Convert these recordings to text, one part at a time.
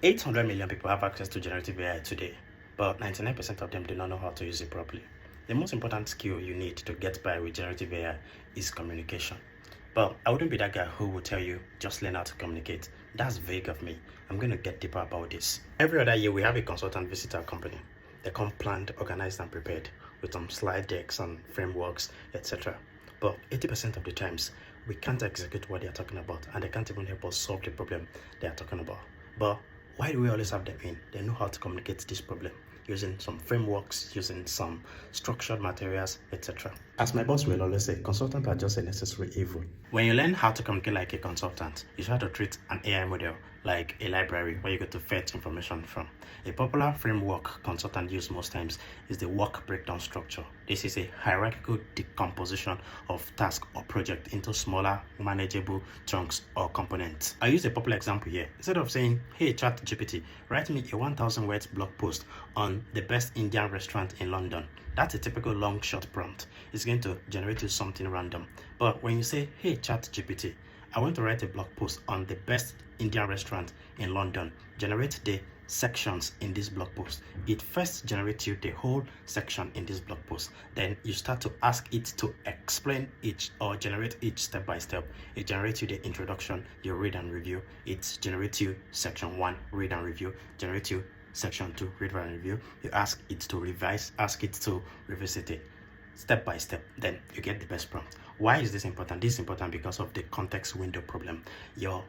800 million people have access to generative AI today, but 99% of them do not know how to use it properly. The most important skill you need to get by with generative AI is communication. But I wouldn't be that guy who will tell you, just learn how to communicate. That's vague of me. I'm going to get deeper about this. Every other year, we have a consultant visit our company. They come planned, organized, and prepared with some slide decks and frameworks, etc. But 80% of the times, we can't execute what they are talking about, and they can't even help us solve the problem they are talking about. But why do we always have them in? They know how to communicate this problem using some frameworks, using some structured materials, etc. As my boss will always say, consultants are just a necessary evil. When you learn how to communicate like a consultant, you try to treat an AI model like a library where you get to fetch information from. A popular framework consultants use most times is the work breakdown structure. This is a hierarchical decomposition of task or project into smaller, manageable chunks or components. I use a popular example here. Instead of saying, hey ChatGPT, write me a 1,000 words blog post on the best Indian restaurant in London. That's a typical long short prompt. It's going to generate you something random. But when you say, hey ChatGPT, I want to write a blog post on the best Indian restaurant in London, generate the sections in this blog post. It first generates you the whole section in this blog post. Then you start to ask it to explain each or generate each step by step. It generates you the introduction, the read and review. It generates you section 1, read and review, generates you section 2, read and review. You ask it to revise, ask it to revisit it step by step, then you get the best prompt. Why is this important? This is important because of the context window problem. Your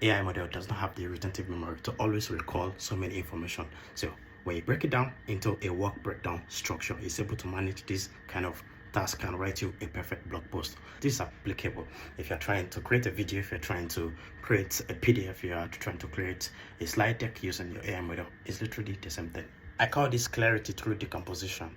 AI model does not have the retentive memory to always recall so many information. So when you break it down into a work breakdown structure, it's able to manage this kind of task and write you a perfect blog post. This is applicable if you're trying to create a video, if you're trying to create a PDF, you are trying to create a slide deck using your AI model. It's literally the same thing. I call this clarity through decomposition.